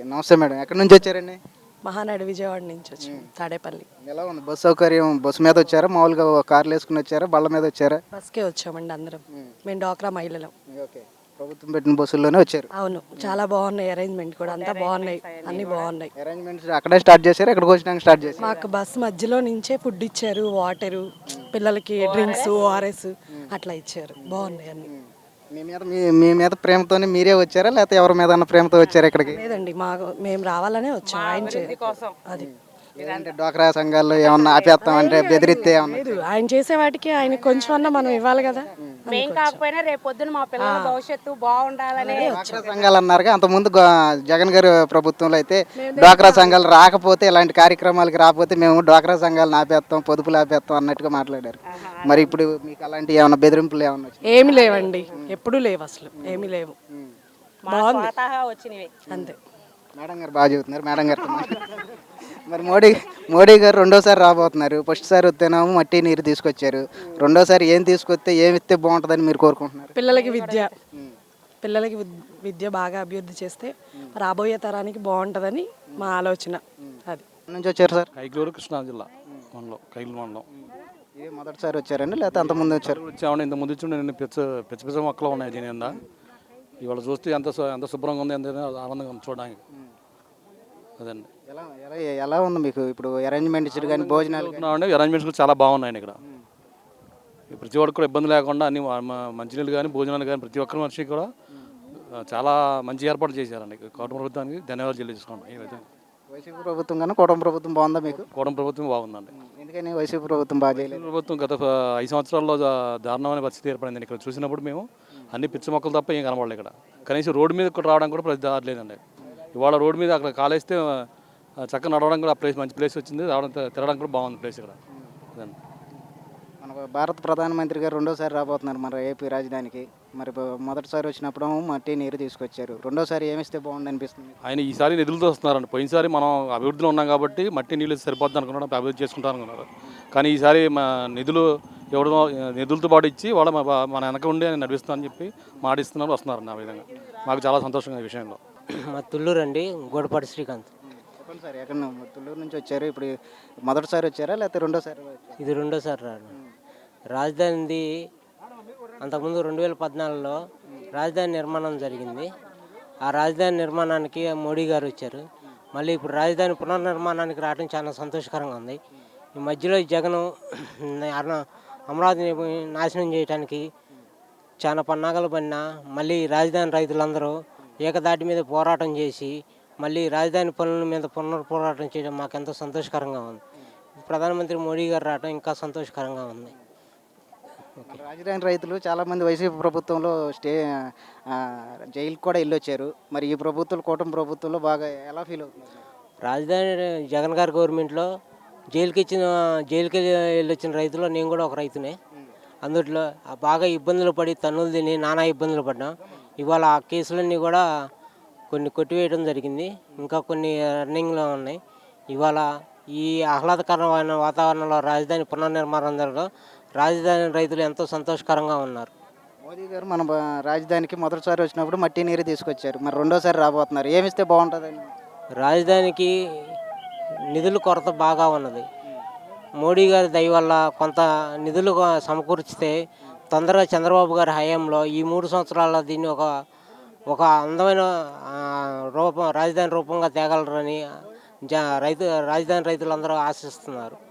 Okay. నమస్తే madam. ఎక్కడి నుంచి వచ్చారండి? మహానాడు విజయవాడ నుంచి వచ్చాం తాడేపల్లి. ఎలా ఉంది బస్సు సౌకర్యం? బస్సు మీద వచ్చారా? మామూలుగా కార్లు వేసుకుని వచ్చారా? బళ్ళ మీద వచ్చారా? బస్కే వచ్చామండి అందరం. మేము డ్వాక్రా మహిళలం. ఓకే. ప్రభుత్వం పెట్టిన బస్సుల్లోనే వచ్చారు. అవును, చాలా బాగున్నాయి. అరేంజ్మెంట్ కూడా అంతా బాగున్నాయి, అన్ని బాగున్నాయి. అరేంజ్మెంట్స్ అక్కడే స్టార్ట్ చేశారు, ఎక్కడికి వచ్చినాక స్టార్ట్ చేశారు? మాకు బస్ మధ్యలో నుంచే ఫుడ్ ఇచ్చారు, వాటరు, పిల్లలకి డ్రింక్స్, ఓఆర్ఎస్ అట్లా ఇచ్చారు. బాగున్నాయి అన్ని. మీ మీద ప్రేమతోనే మీరే వచ్చారా, లేకపోతే ఎవరి మీద అన్న ప్రేమతో వచ్చారా ఇక్కడికి? లేదండి, మేము రావాలనే వచ్చాం. ఆయన కోసం అది లేదంటే డ్వాక్రా సంఘాల్లో ఏమన్నా ఆపేస్తామంటే బెదిరిస్తే ఏమన్నా? లేదు, ఆయన చేసే వాటికి ఆయన కొంచెం అన్నా మనం ఇవ్వాలి కదా. మేం కాకపోయినా రేపు పొద్దున మా పిల్లల భవిష్యత్తు బాగుండాలని డ్వాక్రా సంఘాలు అన్నారుగా, అంతకుముందు జగన్ గారి ప్రభుత్వంలో అయితే డ్వాక్రా సంఘాలు రాకపోతే, ఇలాంటి కార్యక్రమాలకి రాకపోతే మేము డ్వాక్రా సంఘాలు ఆపేస్తాం, పొదుపులు ఆపేస్తాం అన్నట్టుగా మాట్లాడారు. మరి ఇప్పుడు మీకు అలాంటి ఏమన్నా బెదిరింపులు ఏమన్నా వచ్చాయా? ఏమి లేవండి, ఎప్పుడూ లేవు, అసలు ఏమీ లేవు. బాగుంది, స్వతహా వచ్చినవి అంతే. మేడం గారు బాగా చెబుతున్నారు. మేడం గారు మరి మోడీ గారు రెండోసారి రాబోతున్నారు. ఫస్ట్ సారి వస్తేనేమో మట్టి నీరు తీసుకొచ్చారు. రెండోసారి ఏం తీసుకొస్తే ఏమి ఇస్తే బాగుంటుందని మీరు కోరుకుంటున్నారు? పిల్లలకి విద్య బాగా అభివృద్ధి చేస్తే రాబోయే తరానికి బాగుంటుందని మా ఆలోచన. అది నుంచి వచ్చారు సార్? కైకలూరు, కృష్ణా జిల్లా కైలు మండలం. ఇదే మొదటిసారి వచ్చారండి, లేకపోతే అంతకుముందు వచ్చారు? వచ్చామండి. ఇంత ముందు వచ్చి నేను పిచ్చ మొక్కలు ఉన్నాయి దీని కింద. ఇవాళ చూస్తే ఎంత శుభ్రంగా ఉంది, ఎంత ఆనందంగా ఉంది చూడడానికి. అదండి. ఎలా ఉంది మీకు ఇప్పుడు అరేంజ్మెంట్ ఇచ్చారు కానీ భోజనాలు? అరేంజ్మెంట్స్ చాలా బాగున్నాయండి ఇక్కడ. ప్రతి ఒక్కరికి కూడా ఇబ్బంది లేకుండా అన్ని మంచినీళ్ళు కానీ భోజనాలు కానీ ప్రతి ఒక్కరి మనిషికి కూడా చాలా మంచి ఏర్పాటు చేశారండి. కూటమి ప్రభుత్వానికి ధన్యవాదాలు చెల్లించుకోండి. ఈ విధంగా వైసీపీ ప్రభుత్వం కన్నా కూటమి ప్రభుత్వం బాగుందా మీకు? కూటమి ప్రభుత్వం బాగుందండి. ఎందుకని వైసీపీ ప్రభుత్వం బాగా చేయలేదు? ప్రభుత్వం గత 5 సంవత్సరాల్లో దారుణమైన పరిస్థితి ఏర్పడింది. ఇక్కడ చూసినప్పుడు మేము అన్ని పిచ్చి మొక్కలు తప్ప ఏం కనబడలేదు. ఇక్కడ కనీసం రోడ్డు మీద రావడానికి కూడా ప్రతి దారి లేదండి. ఇవాళ రోడ్డు మీద అక్కడ కాలేస్తే చక్కగా నడవడానికి కూడా మంచి ప్లేస్ వచ్చింది. తిరగడానికి కూడా బాగుంది ప్లేస్ ఇక్కడ. అదండి. మన భారత ప్రధానమంత్రి గారు రెండోసారి రాబోతున్నారు మన ఏపీ రాజధానికి. మరి మొదటిసారి వచ్చినప్పుడు మట్టి నీరు తీసుకొచ్చారు. రెండోసారి ఏమిస్తే బాగుంది అనిపిస్తుంది? ఆయన ఈసారి నిధులతో వస్తున్నారండి. పోయినసారి మనం అభివృద్ధిలో ఉన్నాం కాబట్టి మట్టి నీళ్ళు సరిపోద్ది అనుకున్నాం, అభివృద్ధి చేసుకుంటారు అనుకున్నారు. కానీ ఈసారి మా నిధులతో పాటు ఇచ్చి మన వెనక ఉండి నడిపిస్తామని చెప్పి మాటిస్తున్నారు, వస్తున్నారు. ఆ విధంగా మాకు చాలా సంతోషంగా ఈ విషయంలో. మా తుళ్ళూరు అండి, గోడపాటి శ్రీకాంత్. చెప్పండి సార్, ఎక్కడ తుళ్ళూరు నుంచి వచ్చారు? ఇప్పుడు మొదటిసారి వచ్చారా లేకపోతే రెండోసారి? ఇది రెండోసారి రాను. రాజధానిది అంతకుముందు 2014లో రాజధాని నిర్మాణం జరిగింది. ఆ రాజధాని నిర్మాణానికి మోడీ గారు వచ్చారు. మళ్ళీ ఇప్పుడు రాజధాని పునర్నిర్మాణానికి రావడం చాలా సంతోషకరంగా ఉంది. ఈ మధ్యలో జగన్ అమరావతిని నాశనం చేయడానికి చాలా పన్నాగలు పడినా మళ్ళీ రాజధాని రైతులందరూ ఏకదాటి మీద పోరాటం చేసి మళ్ళీ రాజధాని పనుల మీద పునర్పోరాటం చేయడం మాకు ఎంతో సంతోషకరంగా ఉంది. ప్రధానమంత్రి మోడీ గారు రావడం ఇంకా సంతోషకరంగా ఉంది. రాజధాని రైతులు చాలామంది వైసీపీ ప్రభుత్వంలో జైలుకి కూడా వెళ్ళొచ్చారు. మరి ఈ ప్రభుత్వం కూటమి ప్రభుత్వంలో బాగా ఎలా ఫీల్ అవుతున్నారు? రాజధాని జగన్ గారి గవర్నమెంట్లో జైలుకి వెళ్ళొచ్చిన రైతులు నేను కూడా ఒక రైతునే. అందుట్లో బాగా ఇబ్బందులు పడి తన్నులు తిని నానా ఇబ్బందులు పడ్డాం. ఇవాళ ఆ కేసులన్నీ కూడా కొన్ని కొట్టివేయడం జరిగింది, ఇంకా కొన్ని రన్నింగ్లో ఉన్నాయి. ఇవాళ ఈ ఆహ్లాదకరమైన వాతావరణంలో రాజధాని పునర్నిర్మాణం జరగడం రాజధాని రైతులు ఎంతో సంతోషకరంగా ఉన్నారు. మోదీ గారు మన రాజధానికి మొదటిసారి వచ్చినప్పుడు మట్టి నీరు తీసుకొచ్చారు. మరి రెండోసారి రాబోతున్నారు. ఏమిస్తే బాగుంటుందని? రాజధానికి నిధుల కొరత బాగా ఉన్నది. మోడీ గారి దయ వల్ల కొంత నిధులు సమకూర్చితే తొందరగా చంద్రబాబు గారి హయాంలో ఈ 3 సంవత్సరాల్లో దీన్ని ఒక అందమైన రాజధాని రూపంగా తేగలరని రాజధాని రైతులందరూ ఆశిస్తున్నారు.